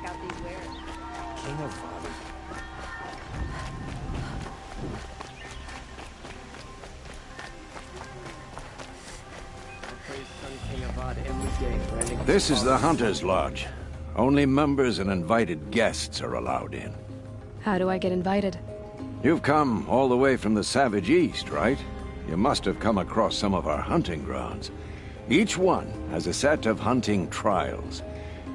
check out these wares. King of Vada. This is the Hunter's Lodge. Only members and invited guests are allowed in. How do I get invited? You've come all the way from the Savage East, right? You must have come across some of our hunting grounds. Each one has a set of hunting trials.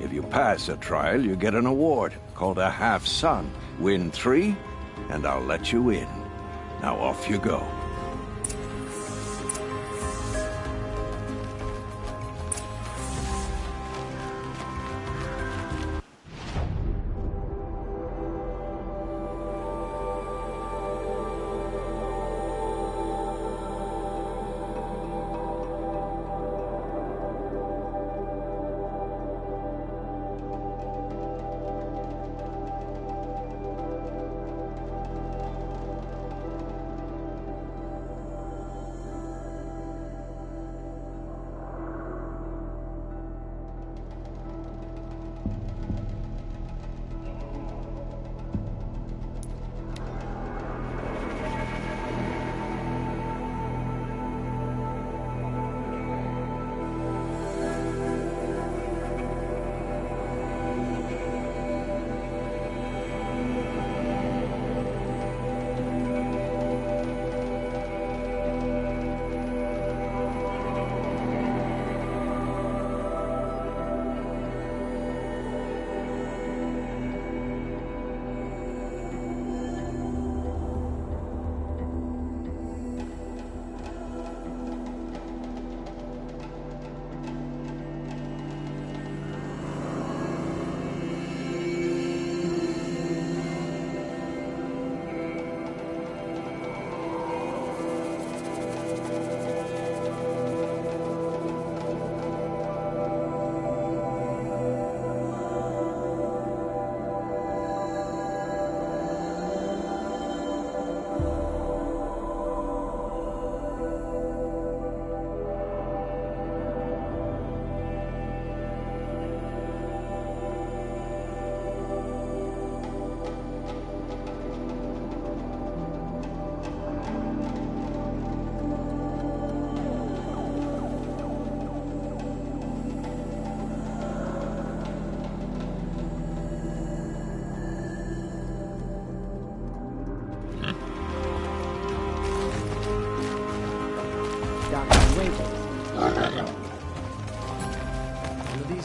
If you pass a trial, you get an award called a half-sun. Win 3, and I'll let you in. Now off you go.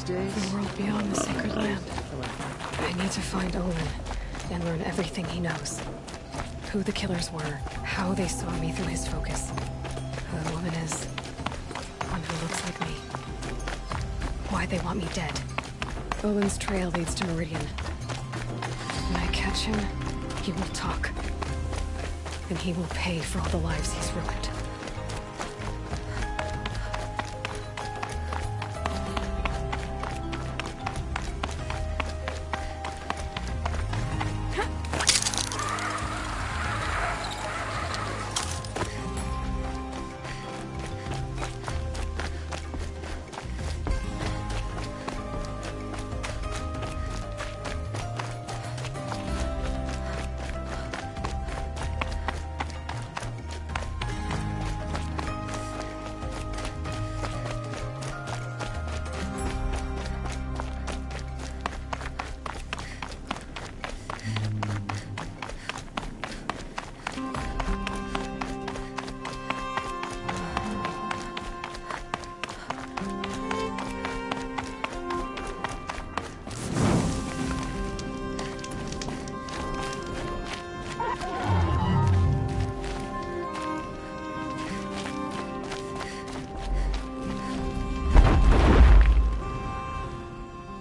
The world beyond the sacred land. I need to find Owen and learn everything he knows. Who the killers were, how they saw me through his focus. Who the woman is. One who looks like me. Why they want me dead. Owen's trail leads to Meridian. When I catch him, he will talk. And he will pay for all the lives he's ruined.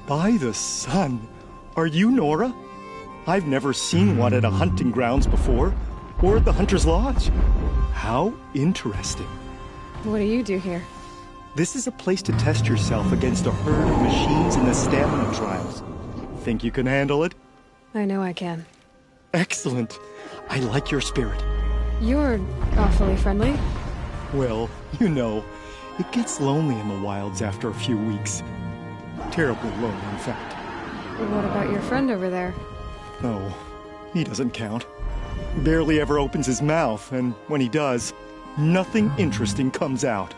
By the sun! Are you Nora? I've never seen one at a hunting grounds before, or at the Hunter's Lodge. How interesting. What do you do here? This is a place to test yourself against a herd of machines in the stamina trials. Think you can handle it? I know I can. Excellent. I like your spirit. You're awfully friendly. Well, you know, it gets lonely in the wilds after a few weeks. Terribly lonely, in fact. What about your friend over there? Oh, he doesn't count. Barely ever opens his mouth, and when he does, nothing interesting comes out.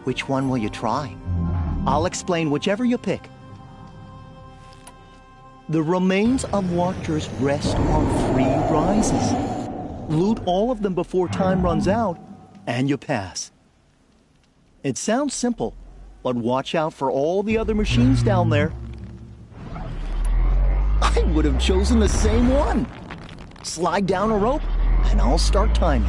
Which one will you try? I'll explain whichever you pick. The remains of Watchers rest on 3 rises. Loot all of them before time runs out, and you pass. It sounds simple, but watch out for all the other machines down there. I would have chosen the same one. Slide down a rope, and I'll start timing.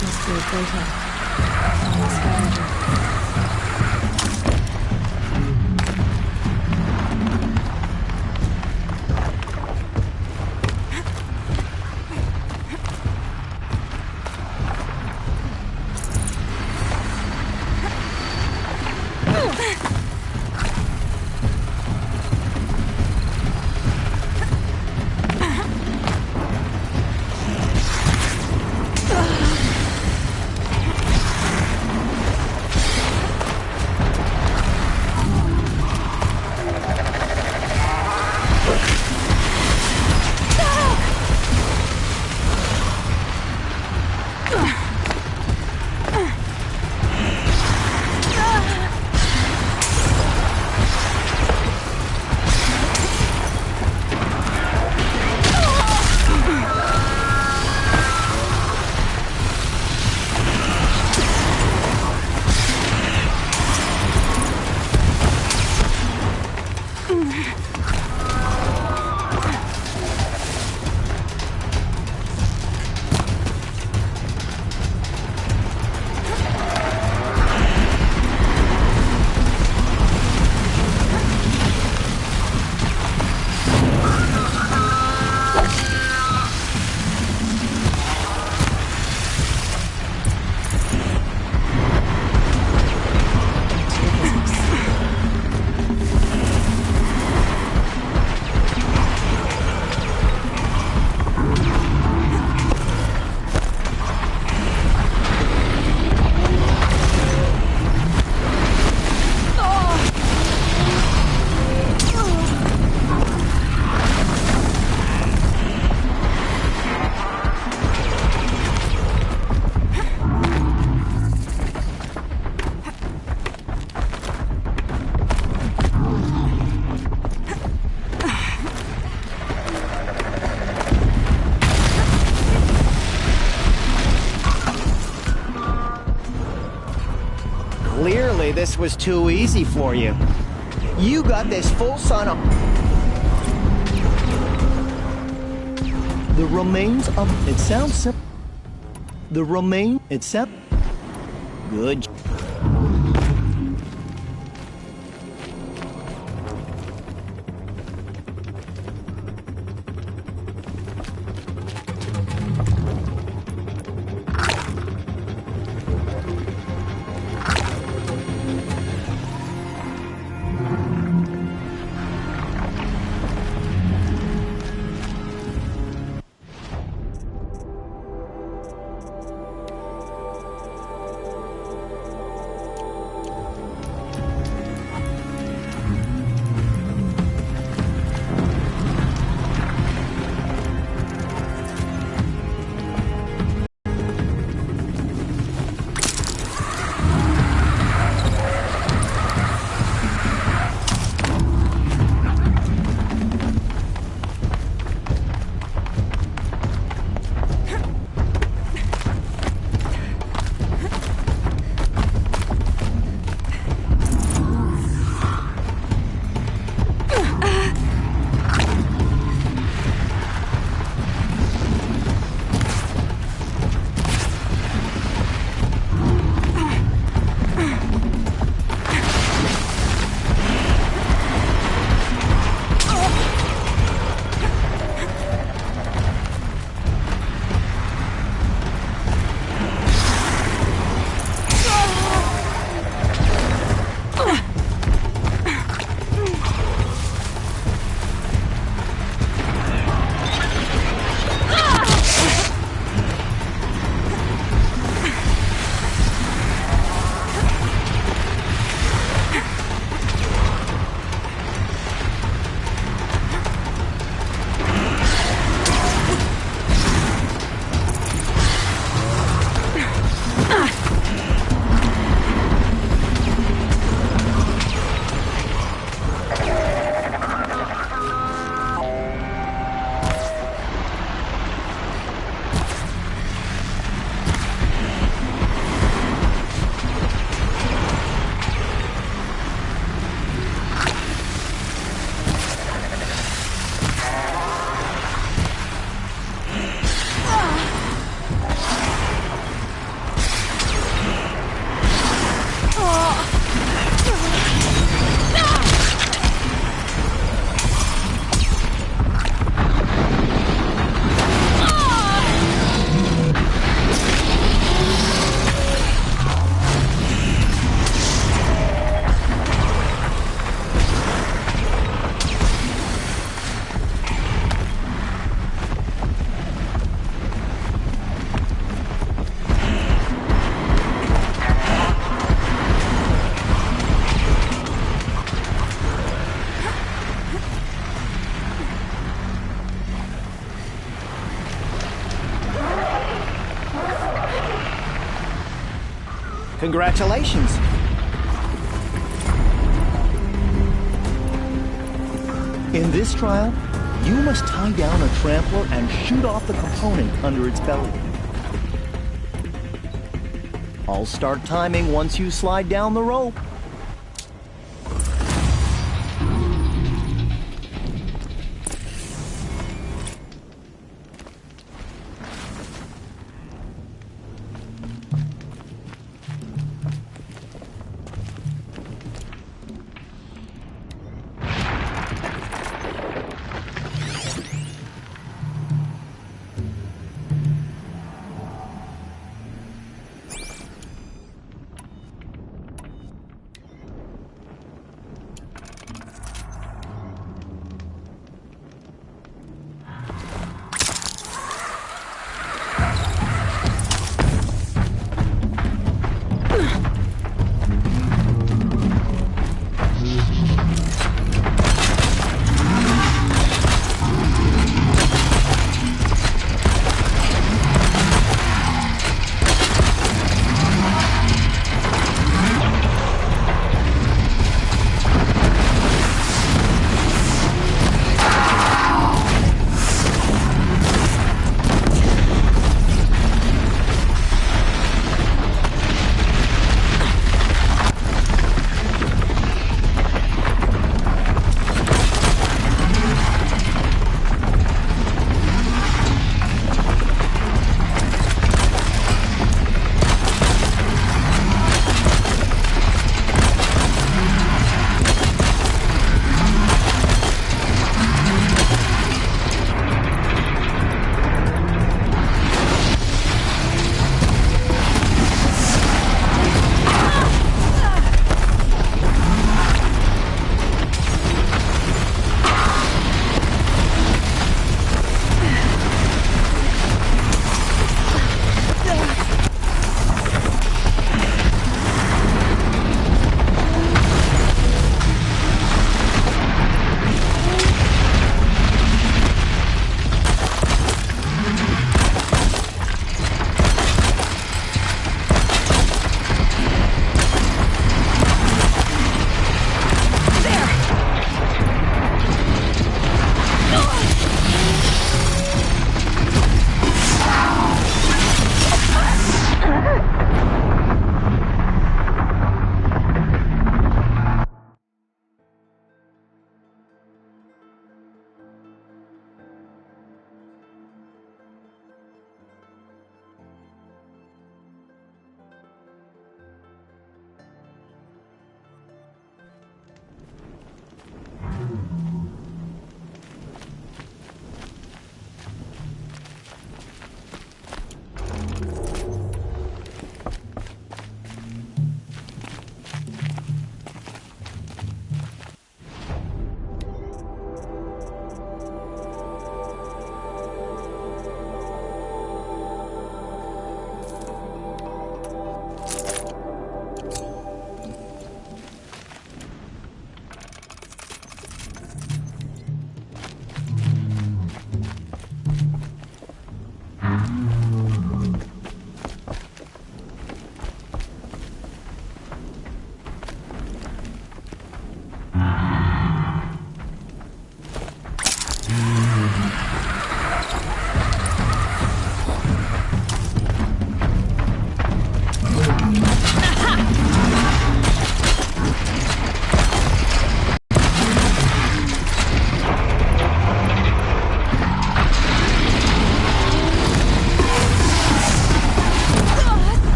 Must be a printer. On the scavenger. Clearly, this was too easy for you. You got this full sun up. The remains of... It sounds simple. The remain... Except... Good. Congratulations. In this trial, you must tie down a trampler and shoot off the component under its belly. I'll start timing once you slide down the rope.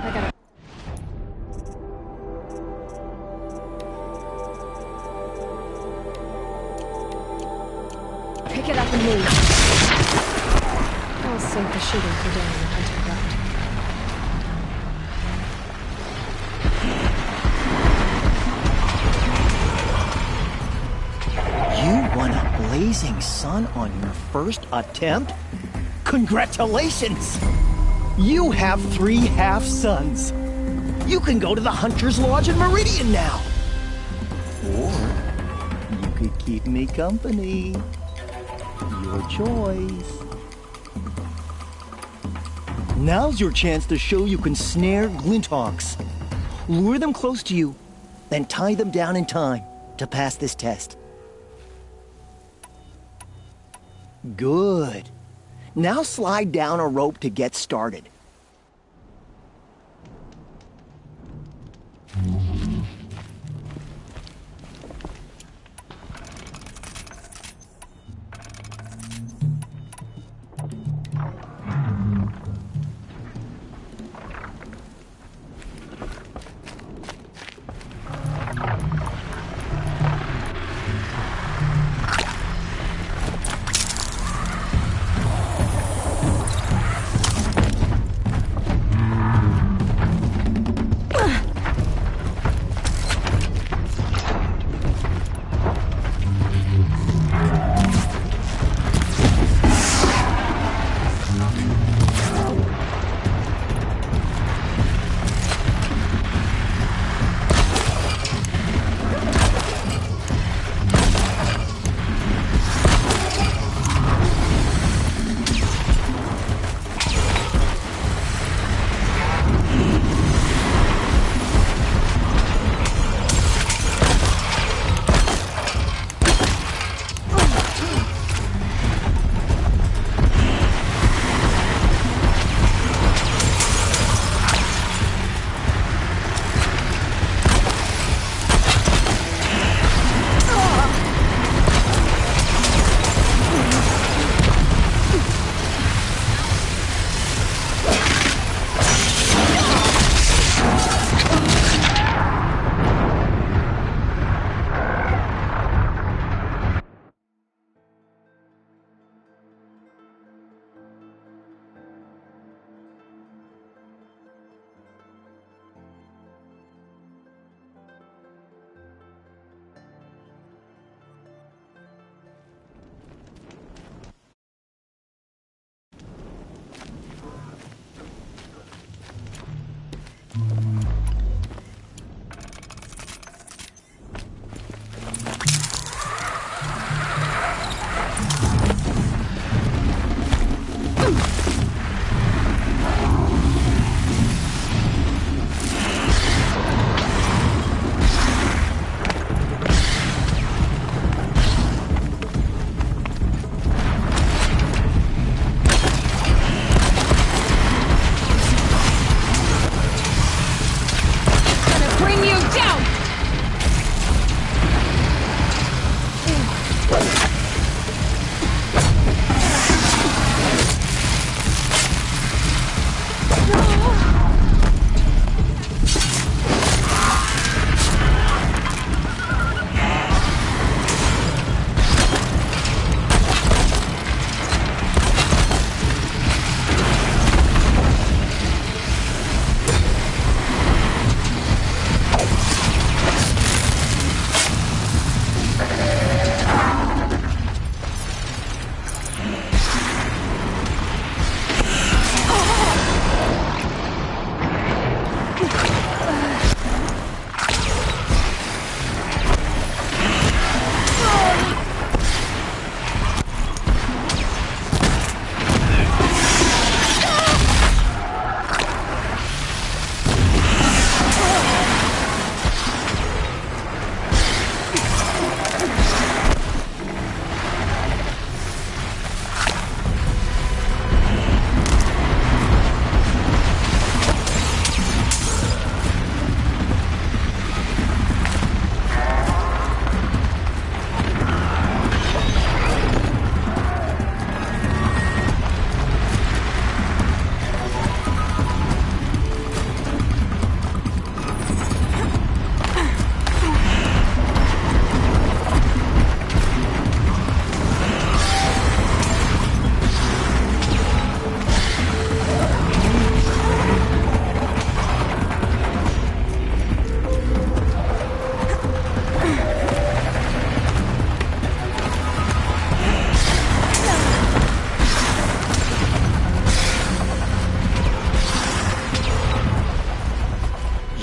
I gotta... Pick it up and move. I'll save the shooting for down the hunting ground. You won a blazing sun on your first attempt? Congratulations! You have 3 half-suns. You can go to the Hunter's Lodge in Meridian now. Or you could keep me company. Your choice. Now's your chance to show you can snare glinthawks. Lure them close to you, then tie them down in time to pass this test. Good. Now slide down a rope to get started.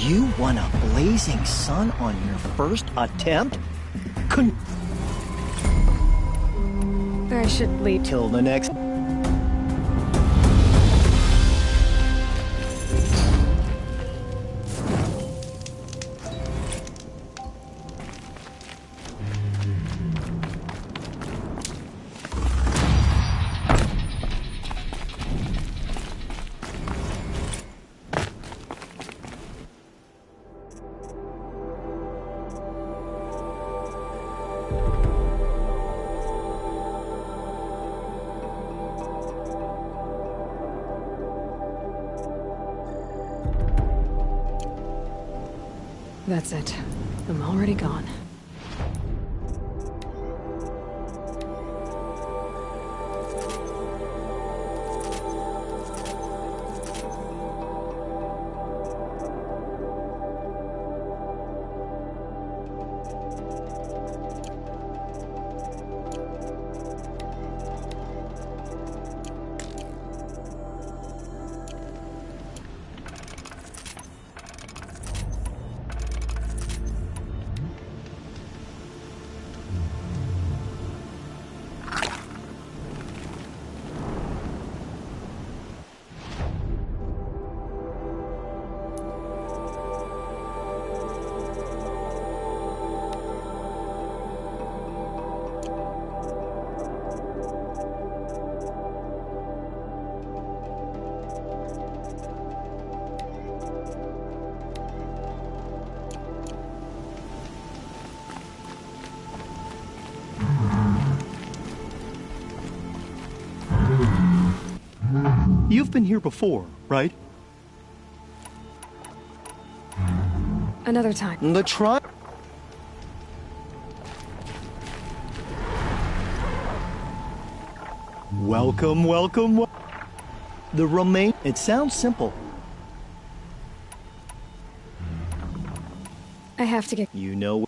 You won a blazing sun on your first attempt? I should leave. Till the next... That's it. I'm already gone. You've been here before, right? Another time. The try... Welcome, welcome. The remain... It sounds simple. I have to get... You know...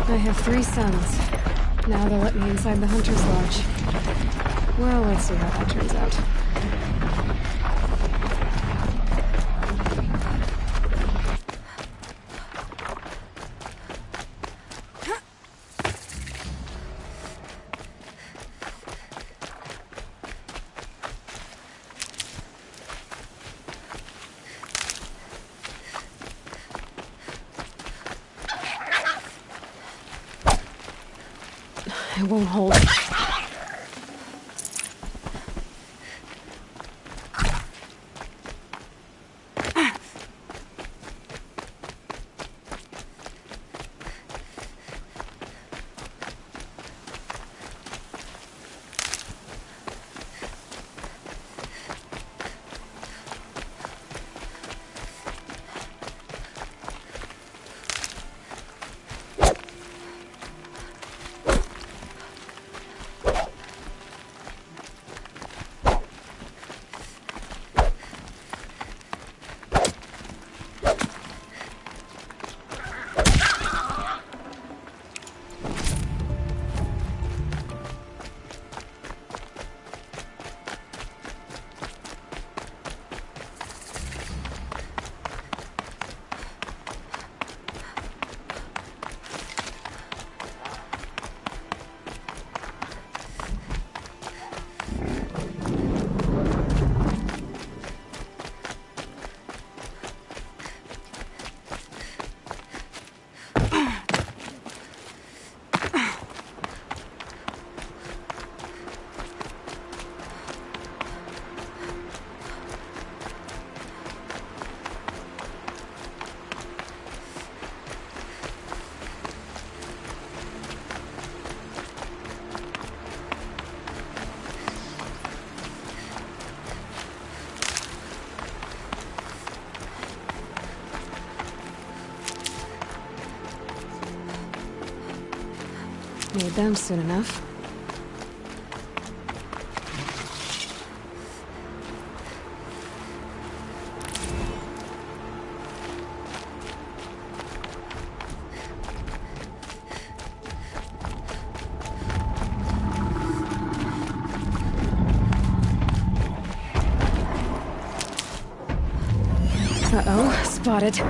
I have 3 sons. Now they'll let me inside the Hunter's Lodge. Well, let's see how that turns out. It won't hold. Need them soon enough. Uh-oh, spotted.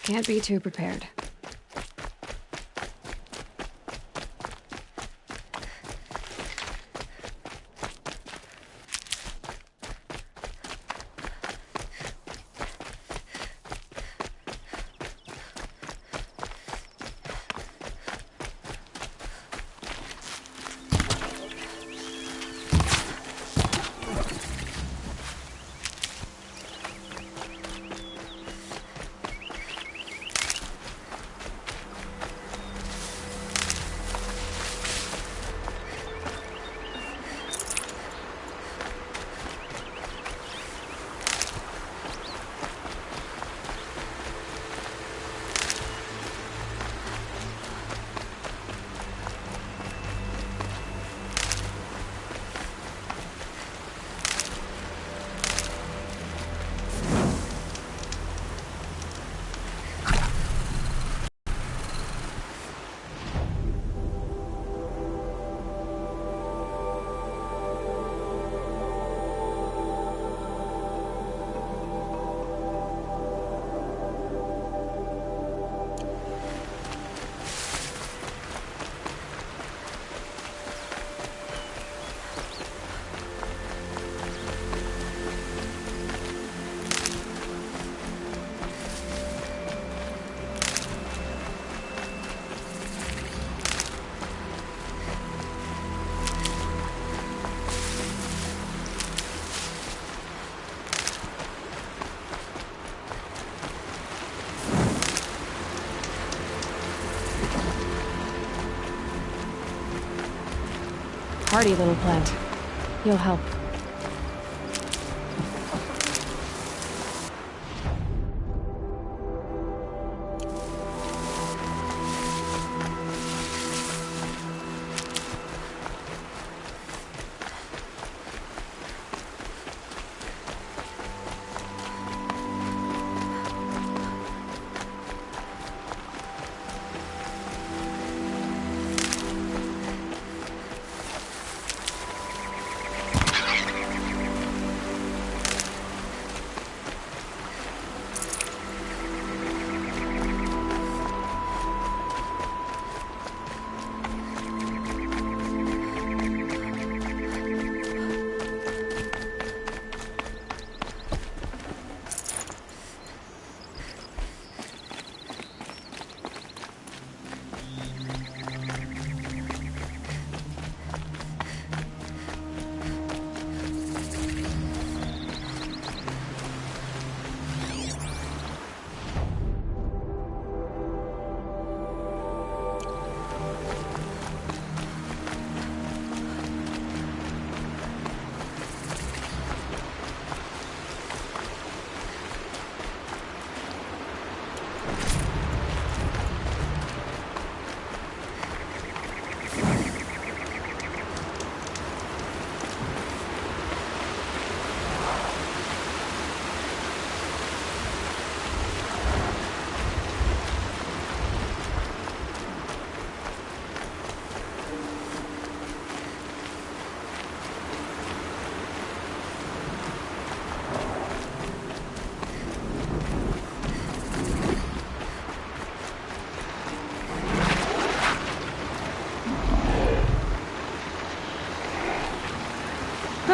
Can't be too prepared. Hardy little plant. You'll help.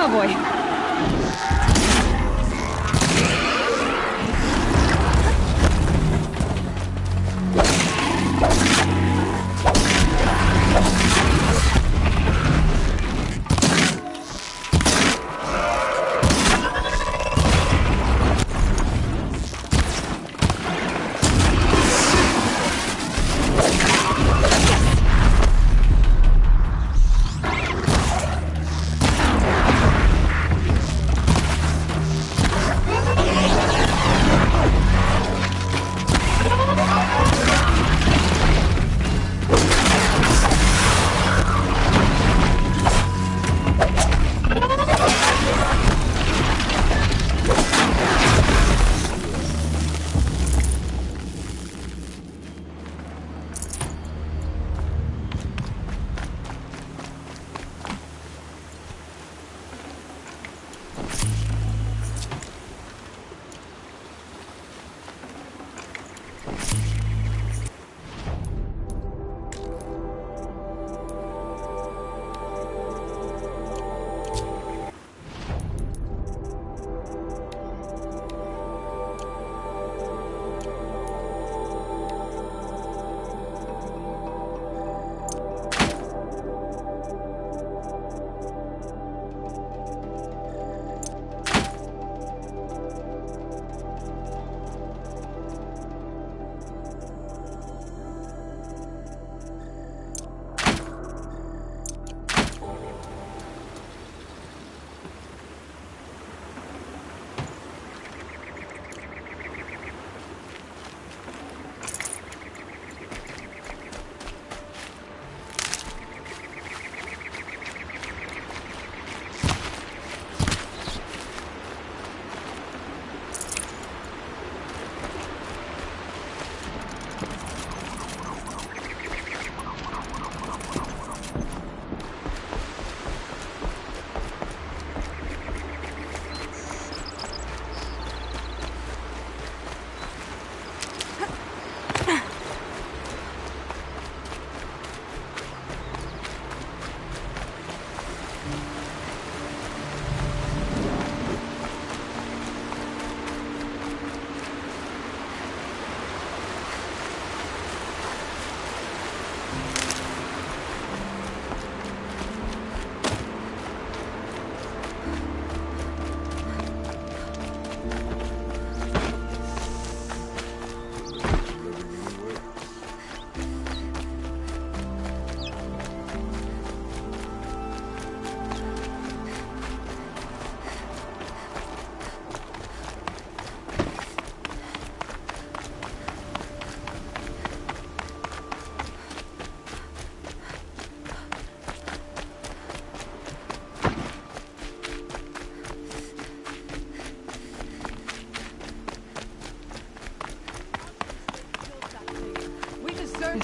Oh boy.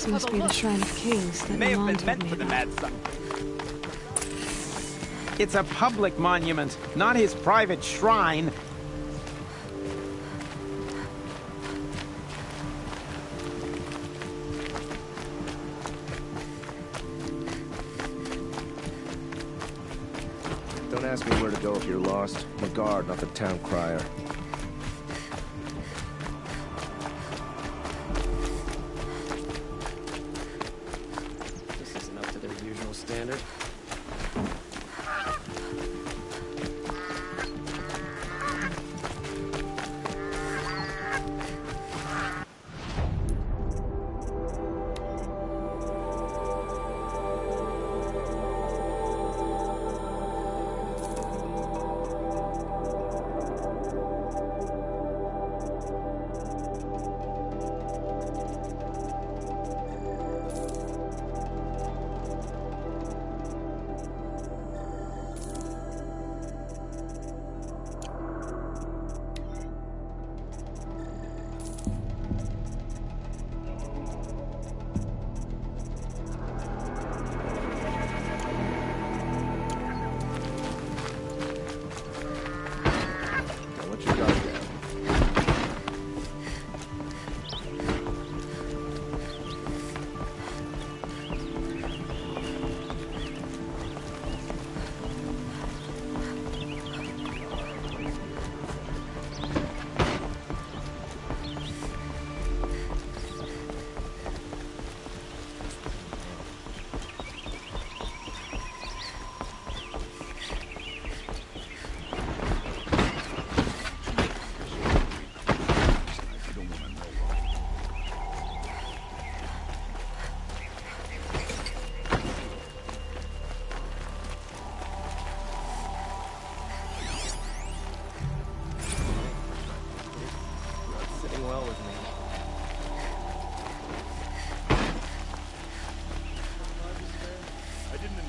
This must be the Shrine of Kings that May have Milan been told meant me for the about. mad son. It's a public monument, not his private shrine. Don't ask me where to go if you're lost. I'm a guard, not the town crier. This isn't up to their usual standard.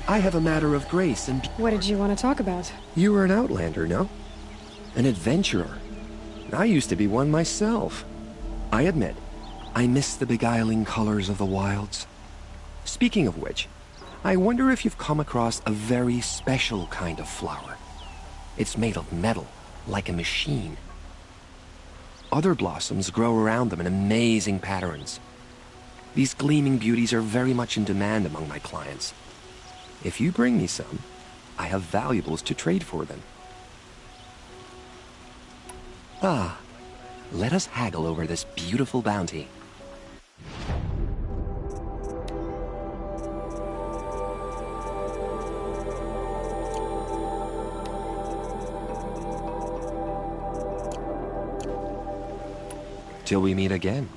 I have a matter of grace and... What did you want to talk about? You were an outlander, no? An adventurer. I used to be one myself. I admit, I miss the beguiling colors of the wilds. Speaking of which, I wonder if you've come across a very special kind of flower. It's made of metal, like a machine. Other blossoms grow around them in amazing patterns. These gleaming beauties are very much in demand among my clients. If you bring me some, I have valuables to trade for them. Ah, let us haggle over this beautiful bounty. Till we meet again,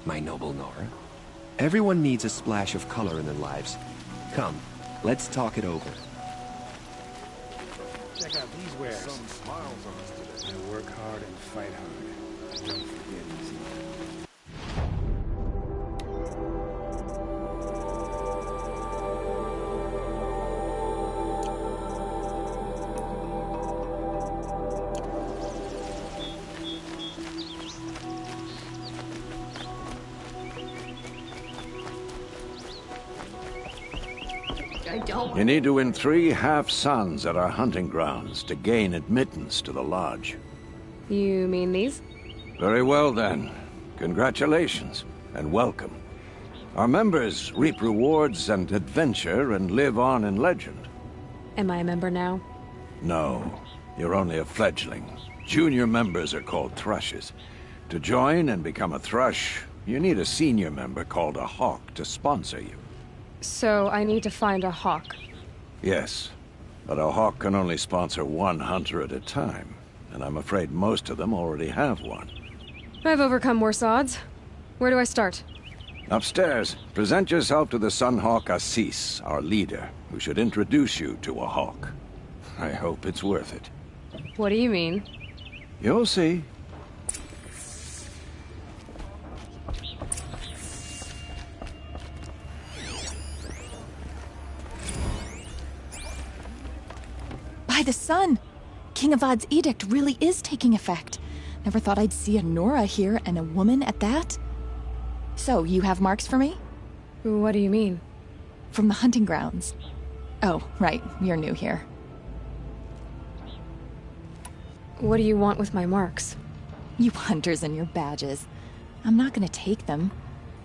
my noble Nora. Everyone needs a splash of color in their lives. Come, let's talk it over. Check out these wares. Some smiles on us today. I work hard and fight hard. Don't forget easy. You need to win 3 half-suns at our hunting grounds to gain admittance to the lodge. You mean these? Very well, then. Congratulations, and welcome. Our members reap rewards and adventure and live on in legend. Am I a member now? No, you're only a fledgling. Junior members are called thrushes. To join and become a thrush, you need a senior member called a hawk to sponsor you. So I need to find a hawk. Yes, but a hawk can only sponsor 1 hunter at a time, and I'm afraid most of them already have one. I've overcome worse odds. Where do I start? Upstairs, present yourself to the Sunhawk Assis, our leader, who should introduce you to a hawk. I hope it's worth it. What do you mean? You'll see. By the sun! King Avad's edict really is taking effect. Never thought I'd see a Nora here, and a woman at that. So, you have marks for me? What do you mean? From the hunting grounds. Oh, right, you're new here. What do you want with my marks? You hunters and your badges. I'm not gonna take them.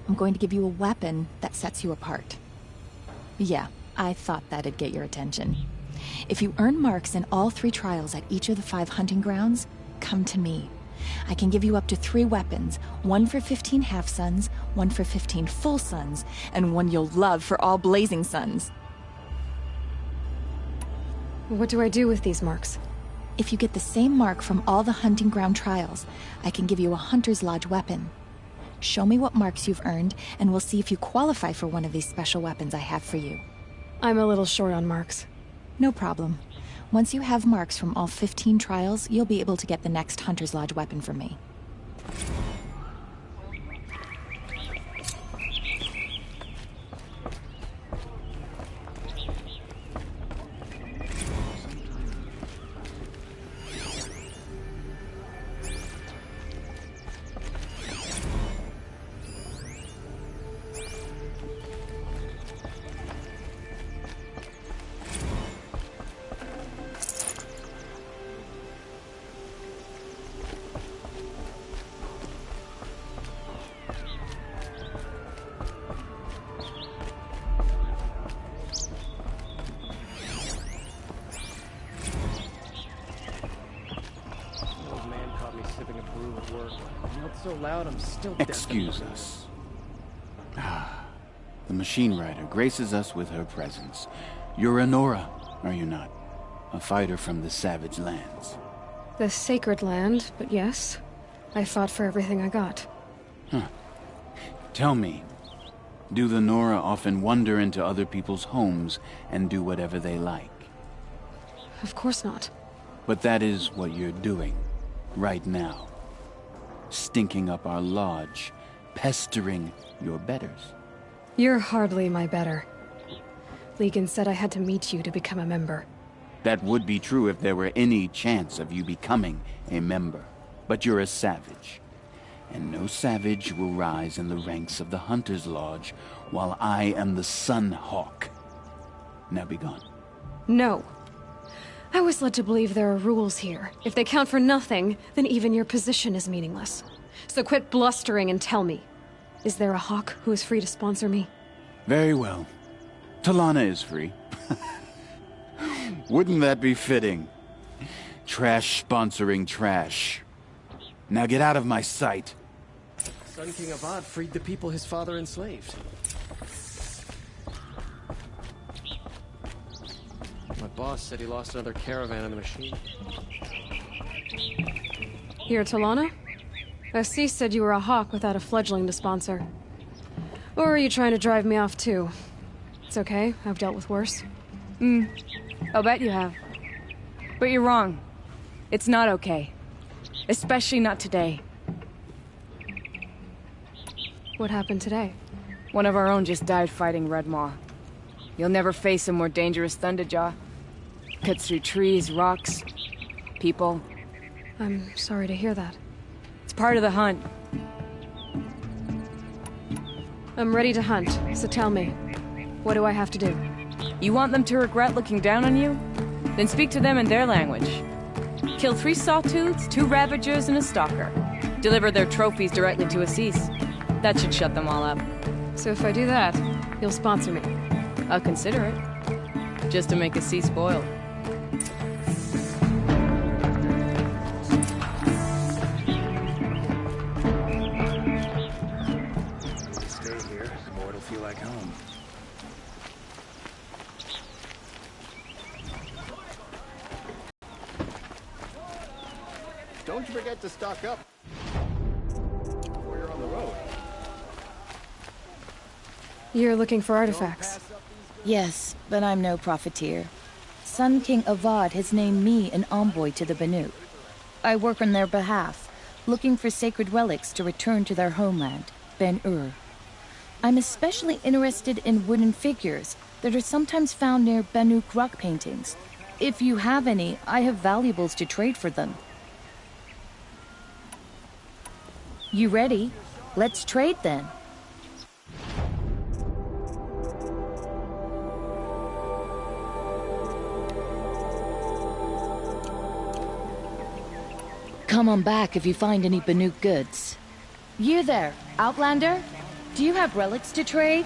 I'm going to give you a weapon that sets you apart. Yeah, I thought that'd get your attention. If you earn marks in all 3 trials at each of the 5 hunting grounds, come to me. I can give you up to 3 weapons, 1 for 15 half-suns, 1 for 15 full suns, and 1 you'll love for all blazing suns. What do I do with these marks? If you get the same mark from all the hunting ground trials, I can give you a Hunter's Lodge weapon. Show me what marks you've earned, and we'll see if you qualify for one of these special weapons I have for you. I'm a little short on marks. No problem. Once you have marks from all 15 trials, you'll be able to get the next Hunter's Lodge weapon from me. So loud, I'm still Excuse us. The machine rider graces us with her presence. You're a Nora, are you not? A fighter from the savage lands. The sacred land, but yes. I fought for everything I got. Huh. Tell me, do the Nora often wander into other people's homes and do whatever they like? Of course not. But that is what you're doing, right now. Stinking up our lodge, pestering your betters. You're hardly my better. Legan said I had to meet you to become a member. That would be true if there were any chance of you becoming a member. But you're a savage. And no savage will rise in the ranks of the Hunter's Lodge while I am the Sun Hawk. Now be gone. No. I was led to believe there are rules here. If they count for nothing, then even your position is meaningless. So quit blustering and tell me. Is there a Hawk who is free to sponsor me? Very well. Talana is free. Wouldn't that be fitting? Trash sponsoring trash. Now get out of my sight. Sun King Avad freed the people his father enslaved. My boss said he lost another caravan in the machine. Here, Talana? Assis said you were a Hawk without a fledgling to sponsor. Or are you trying to drive me off too? It's okay, I've dealt with worse. I'll bet you have. But you're wrong. It's not okay. Especially not today. What happened today? One of our own just died fighting Red Maw. You'll never face a more dangerous Thunderjaw. Cuts through trees, rocks, people. I'm sorry to hear that. It's part of the hunt. I'm ready to hunt, so tell me. What do I have to do? You want them to regret looking down on you? Then speak to them in their language. Kill 3 sawtooths, 2 ravagers, and a stalker. Deliver their trophies directly to Assis. That should shut them all up. So if I do that, you'll sponsor me? I'll consider it. Just to make Assis spoiled. Stay here, the more it'll feel like home. Don't forget to stock up before you're on the road. You're looking for artifacts. Yes, but I'm no profiteer. Sun King Avad has named me an envoy to the Banu. I work on their behalf, looking for sacred relics to return to their homeland, Ben-Ur. I'm especially interested in wooden figures that are sometimes found near Banuk rock paintings. If you have any, I have valuables to trade for them. You ready? Let's trade then. come on back if you find any Banuk goods. You there, Outlander? Do you have relics to trade?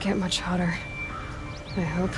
Get much hotter, I hope.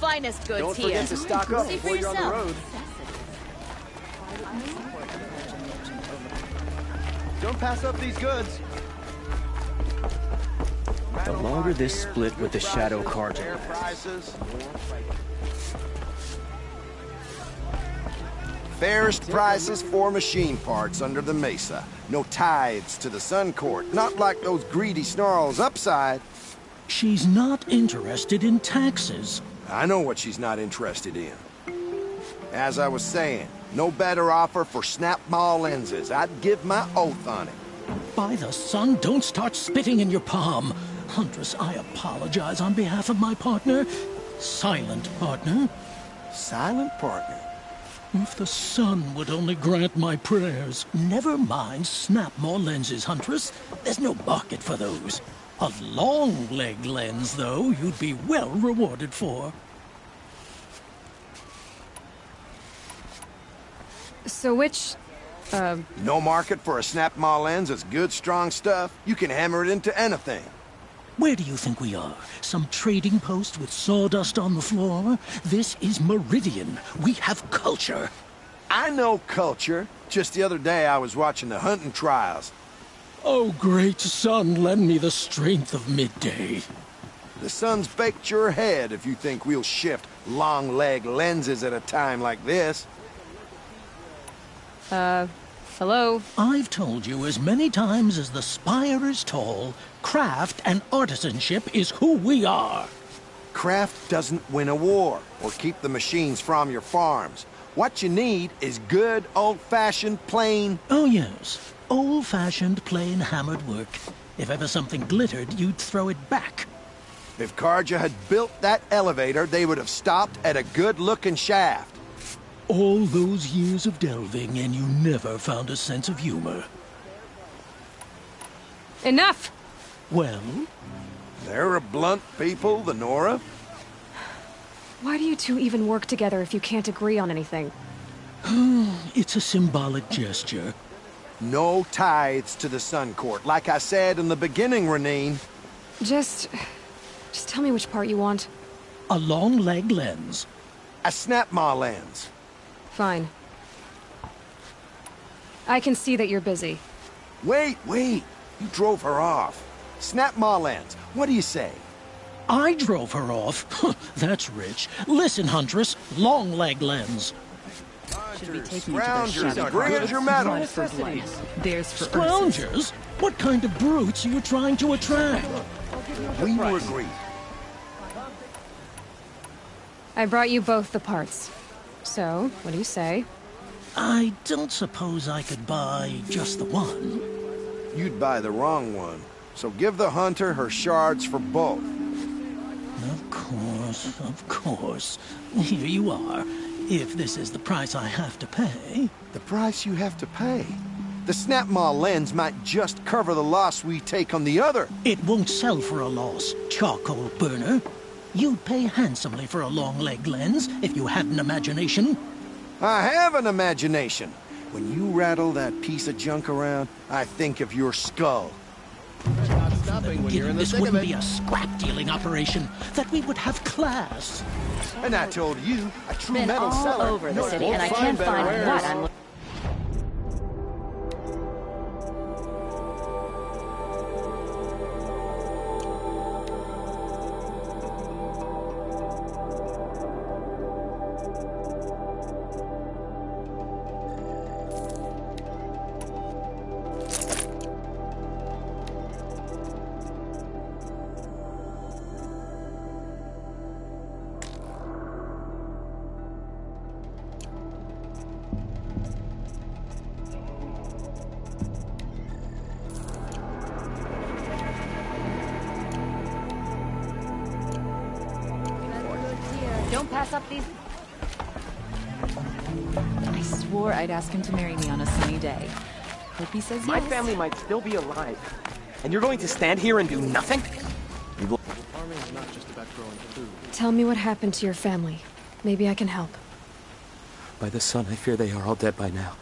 Finest goods Don't here. forget to stock up See before for you're on the yourself. road. Don't pass up these goods. The longer this split with the Shadow Carja Prices. Fairest prices for machine parts under the Mesa. No tithes to the Sun Court. Not like those greedy snarls upside. She's not interested in taxes. I know what she's not interested in. As I was saying, no better offer for snap maw lenses. I'd give my oath on it. By the sun, don't start spitting in your palm. Huntress, I apologize on behalf of my partner. Silent partner. Silent partner? If the sun would only grant my prayers. Never mind snap maw lenses, Huntress. There's no market for those. A long leg lens, though, you'd be well rewarded for. So which, No market for a snap maw lens is good, strong stuff. You can hammer it into anything. Where do you think we are? Some trading post with sawdust on the floor? This is Meridian. We have culture. I know culture. Just the other day I was watching the hunting trials. Oh, great sun, lend me the strength of midday. The sun's baked your head if you think we'll shift long leg lenses at a time like this. Hello? I've told you as many times as the spire is tall, craft and artisanship is who we are. Craft doesn't win a war or keep the machines from your farms. What you need is good, old-fashioned, plain... Oh, yes. Old-fashioned, plain hammered work. If ever something glittered, you'd throw it back. If Carja had built that elevator, they would have stopped at a good-looking shaft. All those years of delving, and you never found a sense of humor. Enough! Well? They're a blunt people, the Nora. Why do you two even work together if you can't agree on anything? It's a symbolic gesture. No tithes to the Sun Court. Like I said in the beginning, Renine. Just tell me which part you want. A long leg lens. A snap maw lens. Fine. I can see that you're busy. Wait. You drove her off. Snap Marlands. What do you say? I drove her off. That's rich. Listen, Huntress, long leg lens. Should be taking Scroungers, bring us your medal. There's for Scroungers? What kind of brutes are you trying to attract? We will agree. I brought you both the parts. So, what do you say? I don't suppose I could buy just the one. You'd buy the wrong one. So give the hunter her shards for both. Of course. Here you are. If this is the price I have to pay. The price you have to pay? The Snapmaw lens might just cover the loss we take on the other. It won't sell for a loss, charcoal burner. You'd pay handsomely for a long leg lens if you had an imagination. I have an imagination. When you rattle that piece of junk around, I think of your skull. This wouldn't be a scrap-dealing operation. That we would have class. And I told you, a true Been metal all seller. over the city, and I can't find what I'm looking. Don't pass up these... I swore I'd ask him to marry me on a sunny day. Hope he says My yes. family might still be alive. And you're going to stand here and do nothing? Farming is not just about growing food. Tell me what happened to your family. Maybe I can help. By the sun, I fear they are all dead by now.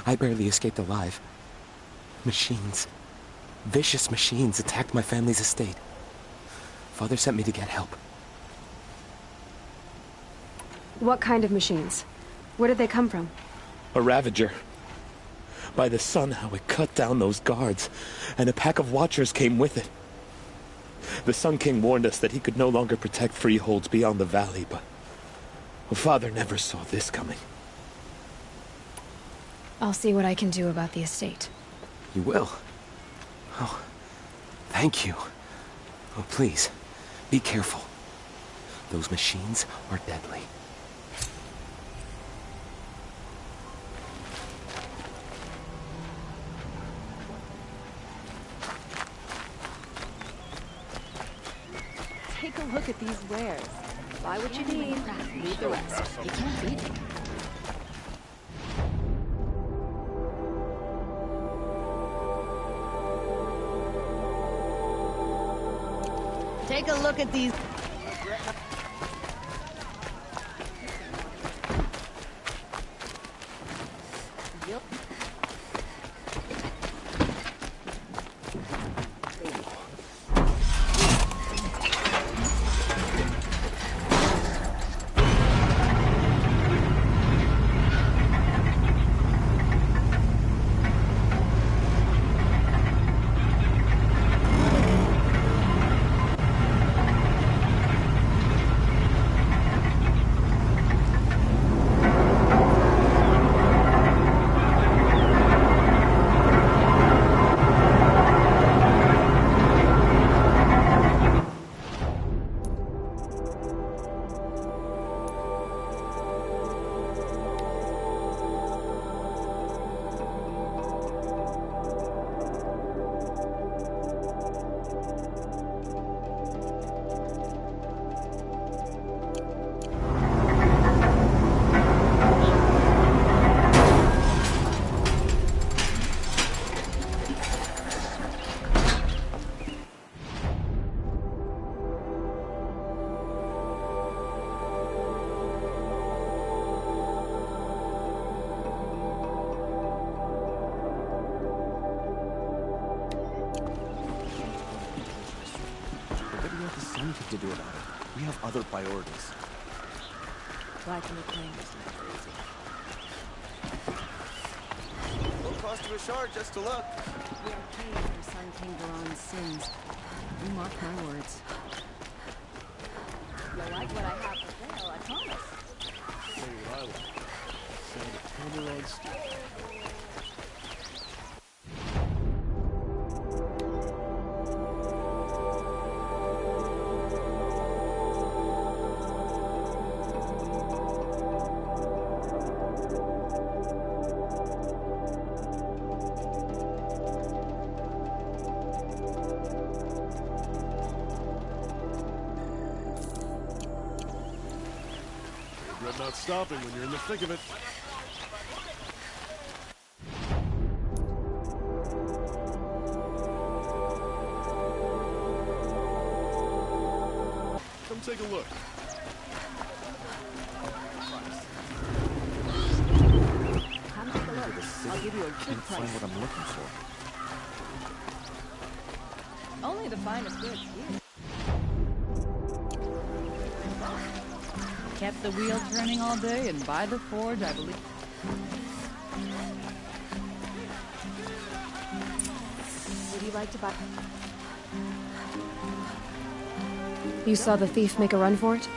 I barely escaped alive. Machines. Vicious machines attacked my family's estate. Father sent me to get help. What kind of machines? Where did they come from? A Ravager. By the sun, how it cut down those guards, and a pack of watchers came with it. The Sun King warned us that he could no longer protect freeholds beyond the valley, but Father never saw this coming. I'll see what I can do about the estate. You will? Oh, thank you. Oh, please, be careful. Those machines are deadly. Take a look at these wares. Buy what you need, leave the rest. You can't beat it. Take a look at these. To do about it. We have other priorities. Life in the plane is never easy. Won't cost you a shard just to look. We are paying for Sun King Baron's sins. my words. You like what I have for sale, I promise. Tell you what I like. Sound of hammer on steel. Regret not stopping when you're in the thick of it. Come take a look. Come take a look. I'll give you a good Can't find price. what I'm looking for. Only the finest goods here. Kept the wheel turning all day, and by the forge, I believe. Would you like to buy? You saw the thief make a run for it?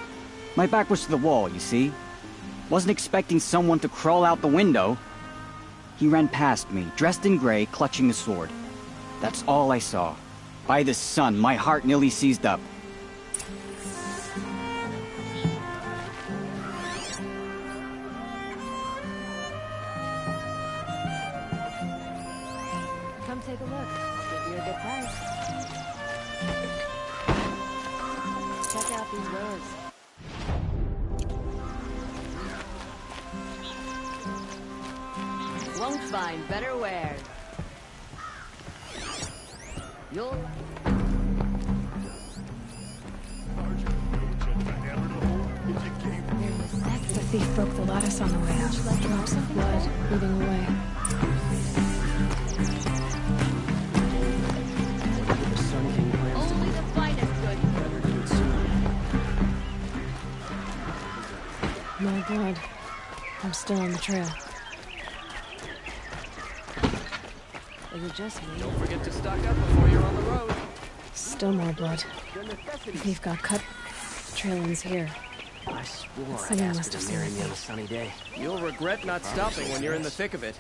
My back was to the wall, you see? Wasn't expecting someone to crawl out the window. He ran past me, dressed in gray, clutching a sword. That's all I saw. By the sun, my heart nearly seized up. Come take a look. I'll give you a good price. Check out these wares. Won't find better wares. You'll. The thief broke the lattice on the way out. Drops of blood moving away. Only the finest goods. My blood. I'm still on the trail. Is it just me? Don't forget to stock up before you're on the road. Still more blood. The thief got cut. Trail ends here. I swore Someone I'd must ask have her to seen marry me the on a thief. sunny day. You'll regret not stopping when you're in the thick of it.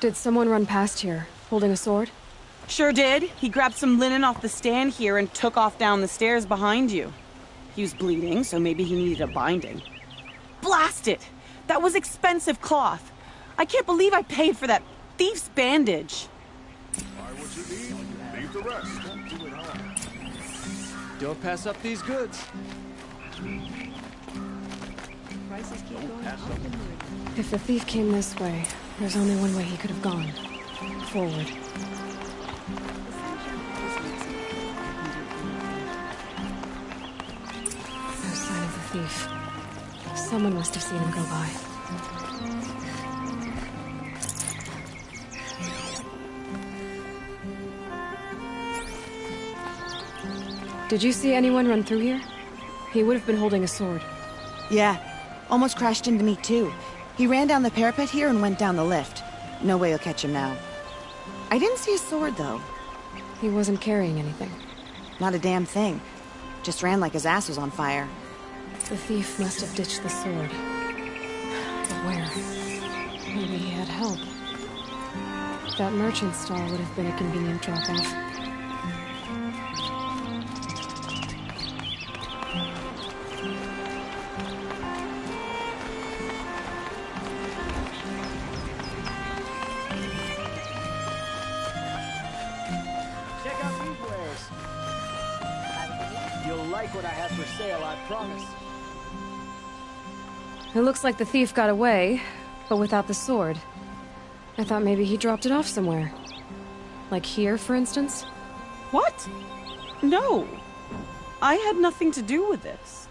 Did someone run past here, holding a sword? Sure did. He grabbed some linen off the stand here and took off down the stairs behind you. He was bleeding, so maybe he needed a binding. Blast it! That was expensive cloth. I can't believe I paid for that thief's bandage. Buy what you need, leave the rest. Don't do it hard. Don't pass up these goods. Prices keep going up. If the thief came this way, there's only one way he could have gone. Forward. No sign of the thief. Someone must have seen him go by. Did you see anyone run through here? He would have been holding a sword. Yeah, almost crashed into me too. He ran down the parapet here and went down the lift. No way you'll catch him now. I didn't see a sword though. He wasn't carrying anything. Not a damn thing. Just ran like his ass was on fire. The thief must have ditched the sword. But where? Maybe he had help. That merchant stall would have been a convenient drop-off. Check out these wares. You'll like what I have for sale, I promise. It looks like the thief got away, but without the sword. I thought maybe he dropped it off somewhere. Like here, for instance? What? No. I had nothing to do with this.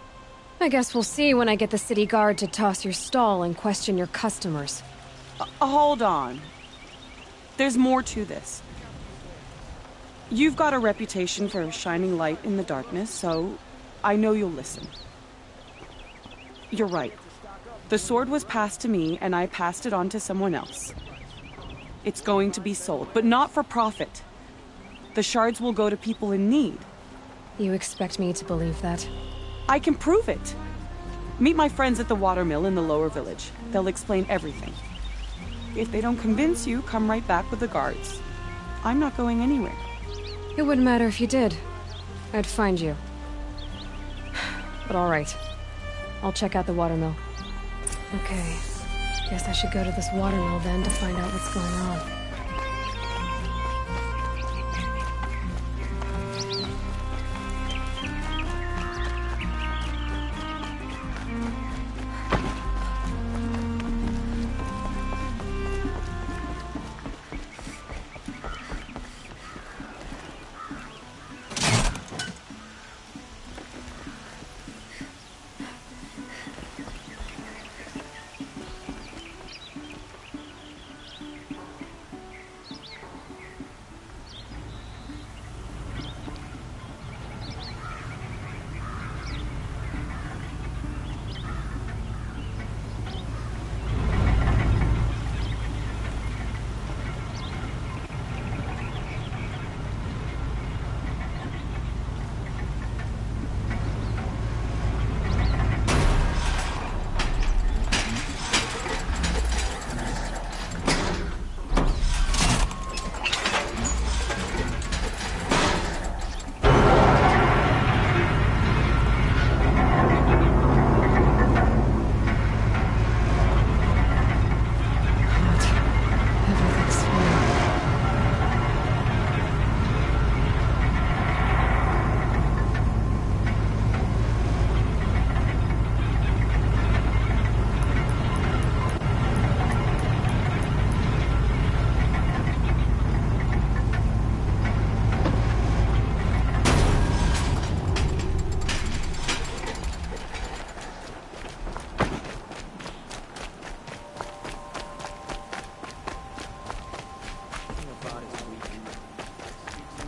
I guess we'll see when I get the city guard to toss your stall and question your customers. Hold on. There's more to this. You've got a reputation for shining light in the darkness, so I know you'll listen. You're right. The sword was passed to me, and I passed it on to someone else. It's going to be sold, but not for profit. The shards will go to people in need. You expect me to believe that? I can prove it. Meet my friends at the watermill in the lower village. They'll explain everything. If they don't convince you, come right back with the guards. I'm not going anywhere. It wouldn't matter if you did. I'd find you. But all right. I'll check out the watermill. Okay. Guess I should go to this watermill then to find out what's going on.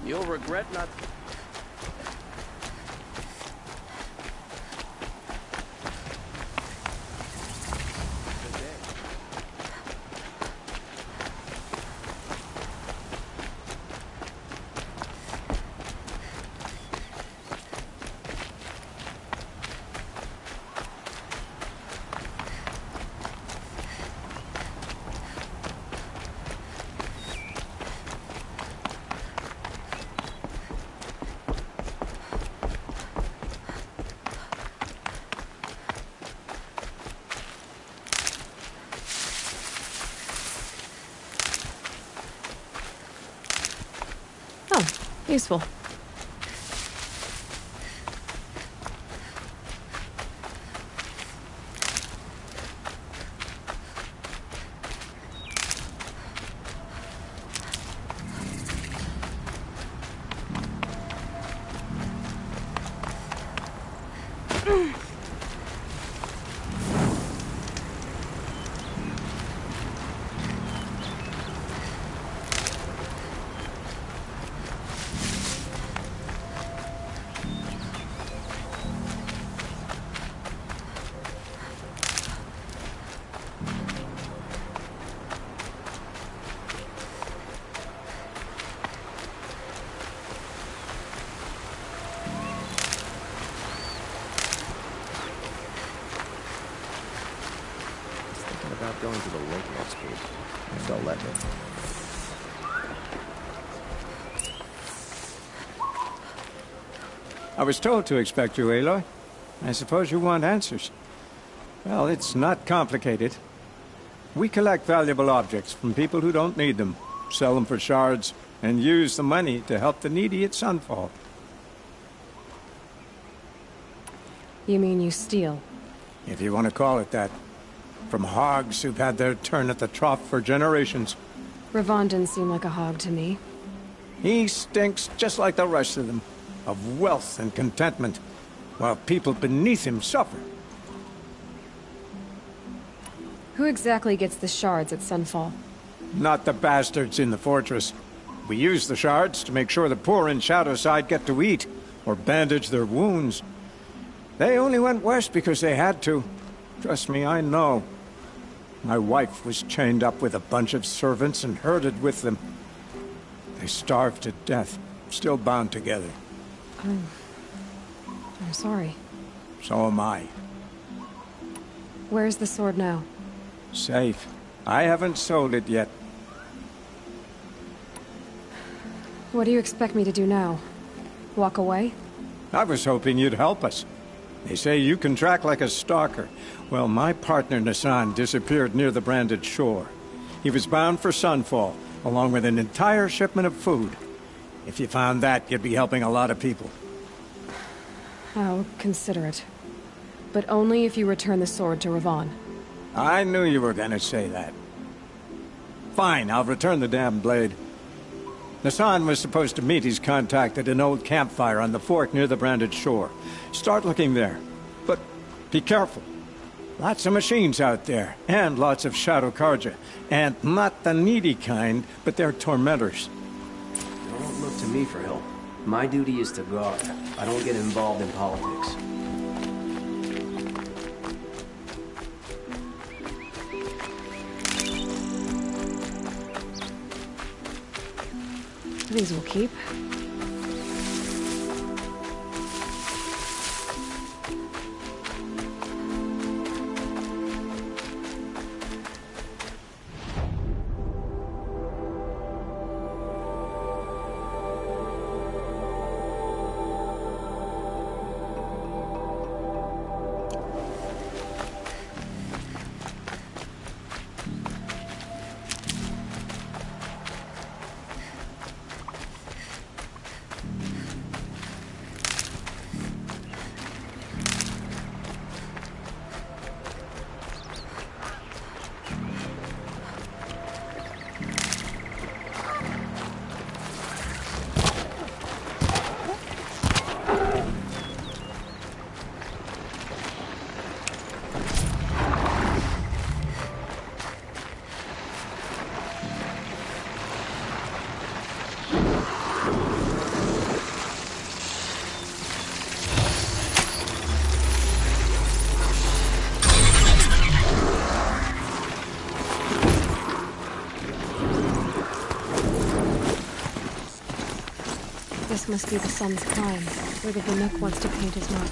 You'll regret not... Useful. About going to the lake next week. If they'll let me. I was told to expect you, Aloy. I suppose you want answers. Well, it's not complicated. We collect valuable objects from people who don't need them, sell them for shards, and use the money to help the needy at Sunfall. You mean you steal? If you want to call it that. From hogs who've had their turn at the trough for generations. Ravon didn't seem like a hog to me. He stinks just like the rest of them, of wealth and contentment, while people beneath him suffer. Who exactly gets the shards at Sunfall? Not the bastards in the fortress. We use the shards to make sure the poor in Shadowside get to eat, or bandage their wounds. They only went west because they had to. Trust me, I know. My wife was chained up with a bunch of servants and herded with them. They starved to death, still bound together. I'm sorry. So am I. Where's the sword now? Safe. I haven't sold it yet. What do you expect me to do now? Walk away? I was hoping you'd help us. They say you can track like a stalker. Well, my partner Nassan disappeared near the branded shore. He was bound for Sunfall, along with an entire shipment of food. If you found that, you'd be helping a lot of people. I'll consider it. But only if you return the sword to Ravon. I knew you were gonna say that. Fine, I'll return the damn blade. Nassan was supposed to meet his contact at an old campfire on the fork near the branded shore. Start looking there. But be careful. Lots of machines out there, and lots of Shadow Karja. And not the needy kind, but they're tormentors. Don't look to me for help. My duty is to guard. I don't get involved in politics. These will keep. This must be the sun's climb, where the Banuk wants to paint his mark.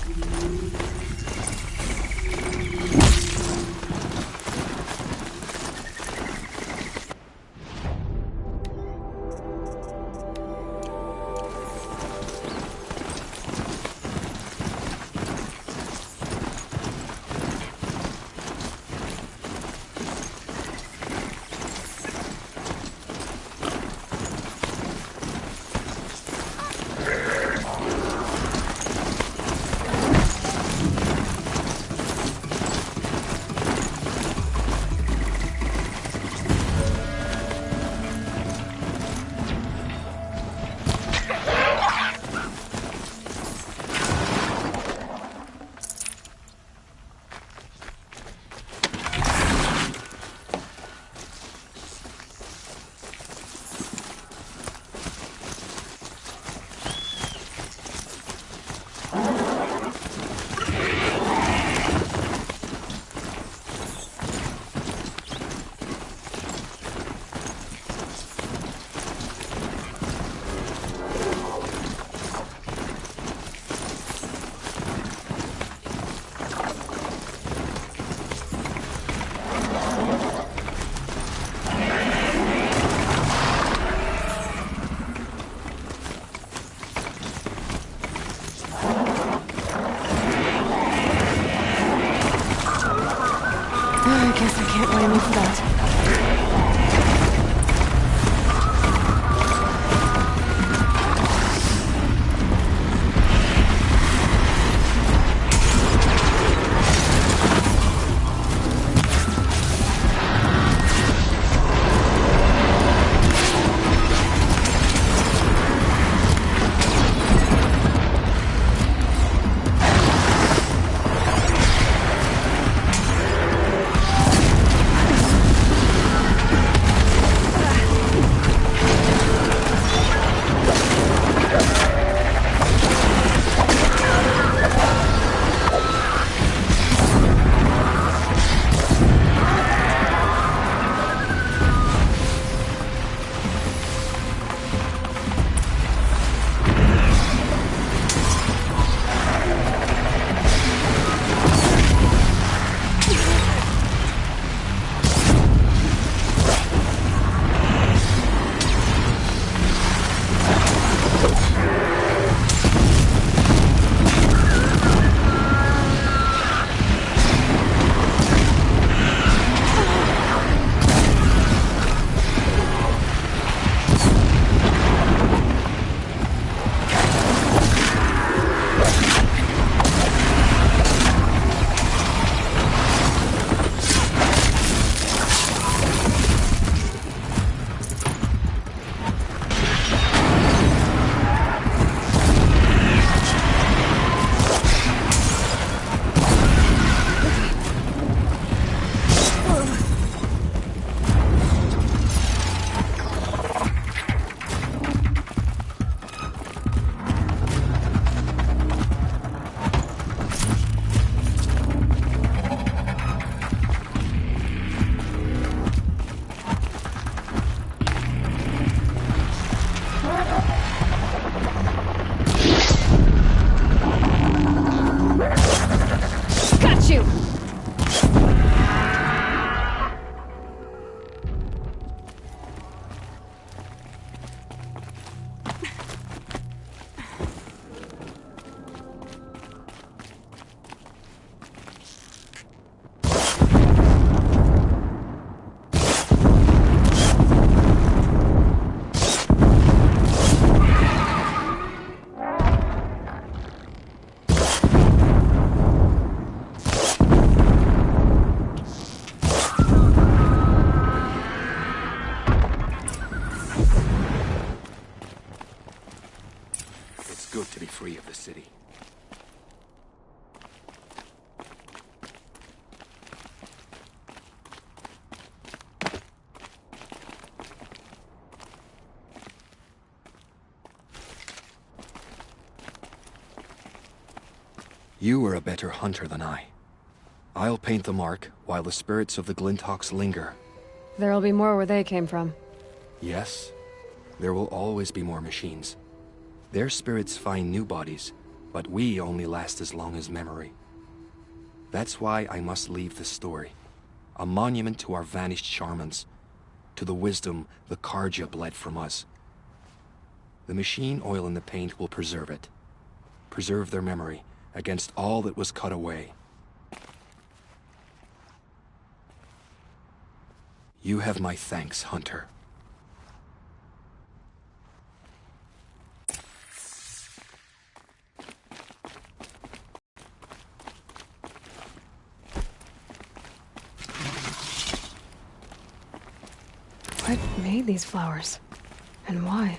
good to be free of the city. You are a better hunter than I. I'll paint the mark while the spirits of the Glinthawks linger. There'll be more where they came from. Yes, there will always be more machines. Their spirits find new bodies, but we only last as long as memory. That's why I must leave this story. A monument to our vanished shamans, to the wisdom the Karja bled from us. The machine oil in the paint will preserve it. Preserve their memory against all that was cut away. You have my thanks, Hunter. What made these flowers? And why?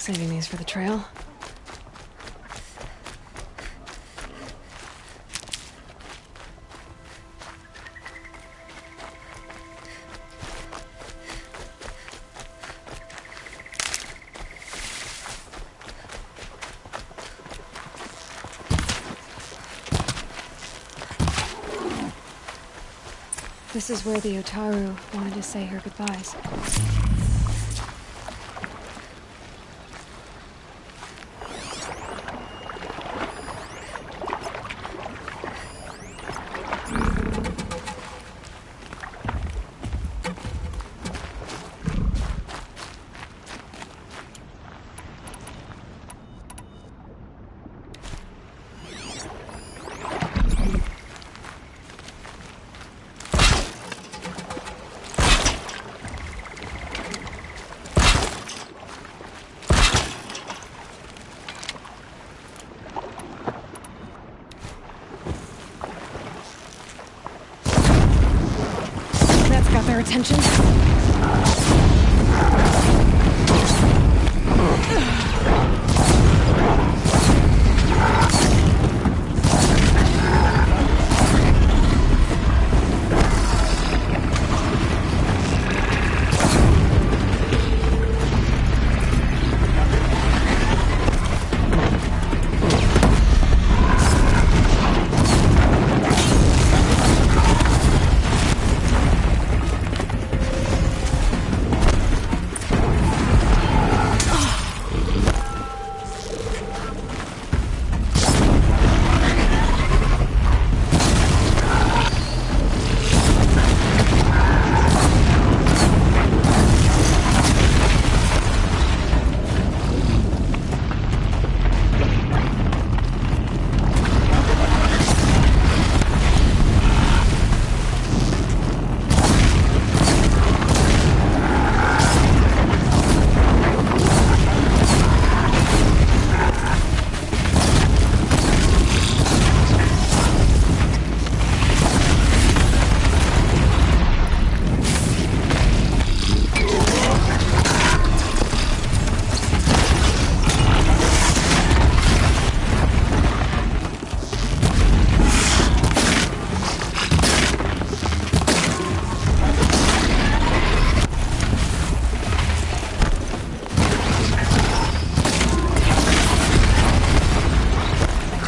Saving these for the trail. This is where the Otaru wanted to say her goodbyes. Their attention.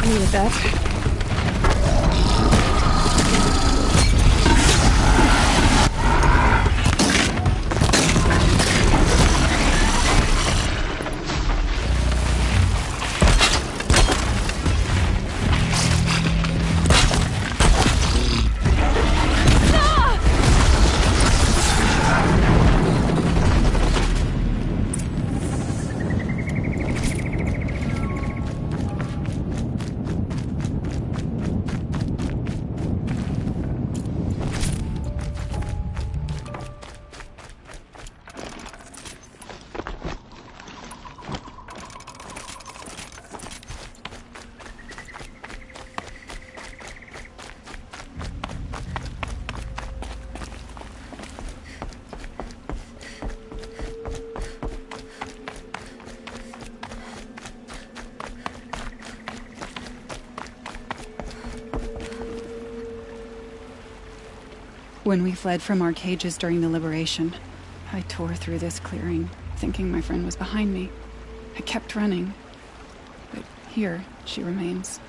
Needed that. When we fled from our cages during the liberation, I tore through this clearing, thinking my friend was behind me. I kept running, but here she remains.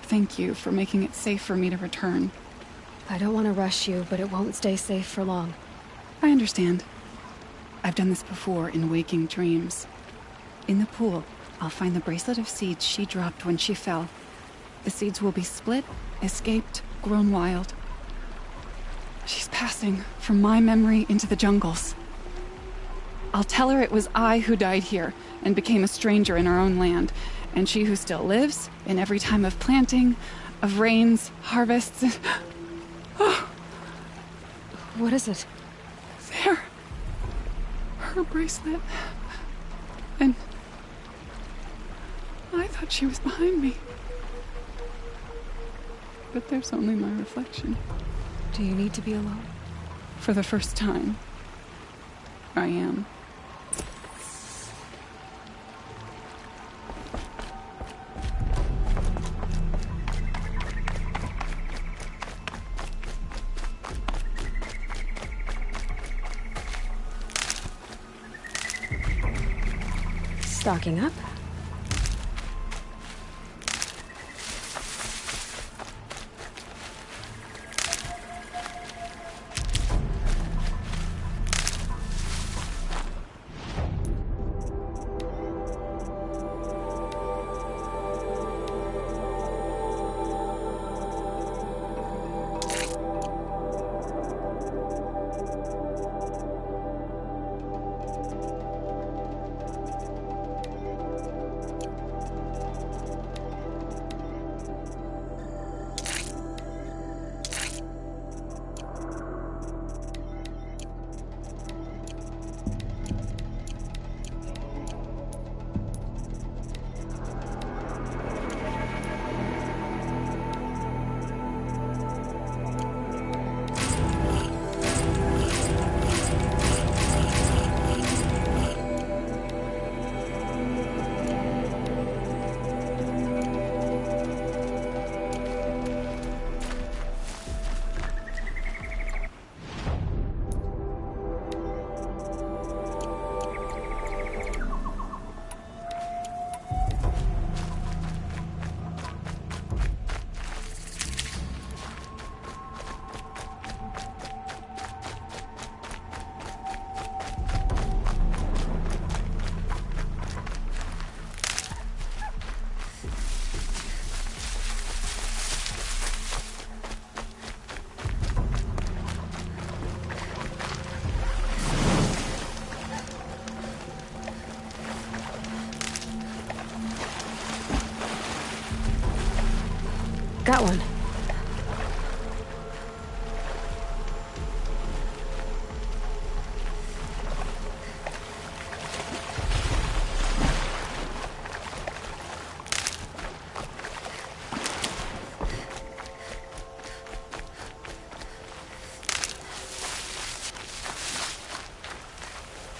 Thank you for making it safe for me to return. I don't want to rush you, but it won't stay safe for long. I understand. I've done this before in waking dreams. In the pool, I'll find the bracelet of seeds she dropped when she fell. The seeds will be split, escaped, grown wild. She's passing from my memory into the jungles. I'll tell her it was I who died here and became a stranger in our own land, and she who still lives in every time of planting, of rains, harvests. Oh. What is it? There. Her bracelet. And I thought she was behind me. But there's only my reflection. Do you need to be alone? For the first time, I am. Stocking up? Got one.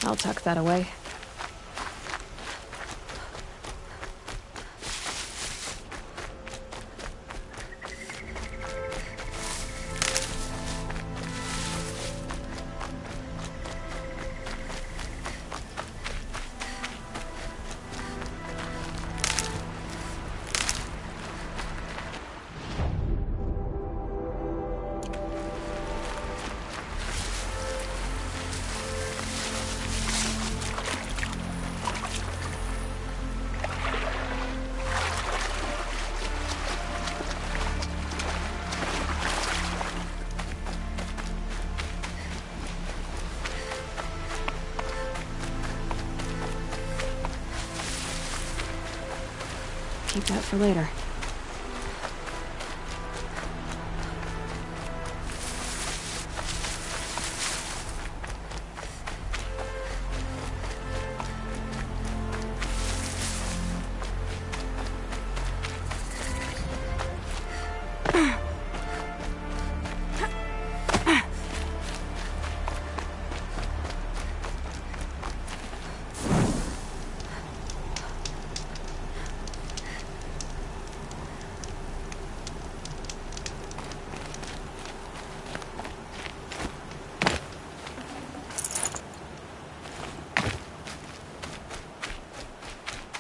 I'll tuck that away. Keep that for later.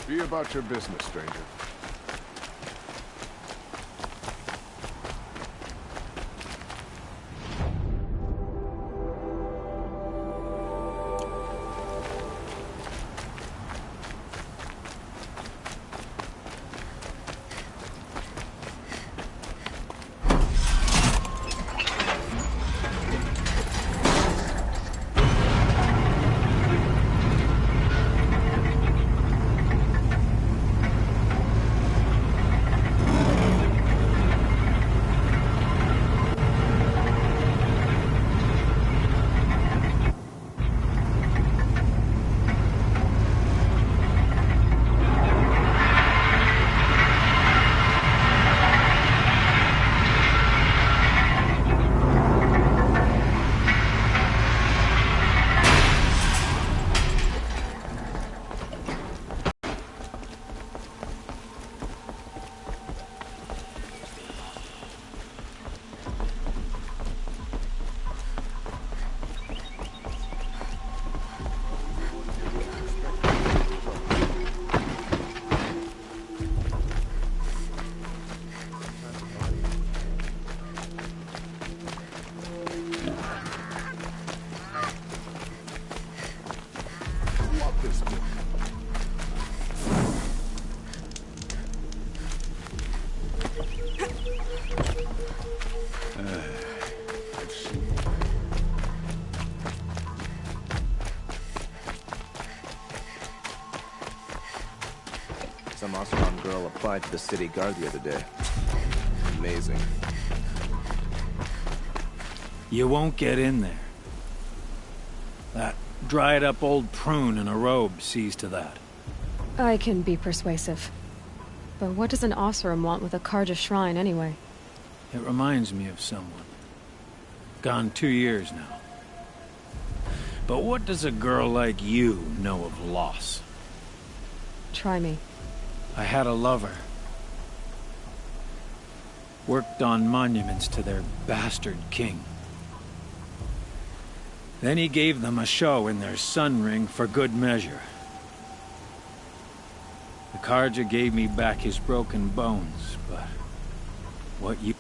Be about your business, stranger. Some Osram girl applied to the city guard the other day. Amazing. You won't get in there. That dried-up old prune in a robe sees to that. I can be persuasive. But what does an Osram want with a Karja shrine, anyway? It reminds me of someone. Gone 2 years now. But what does a girl like you know of loss? Try me. I had a lover. Worked on monuments to their bastard king. Then he gave them a show in their sun ring for good measure. The Karja gave me back his broken bones, but what you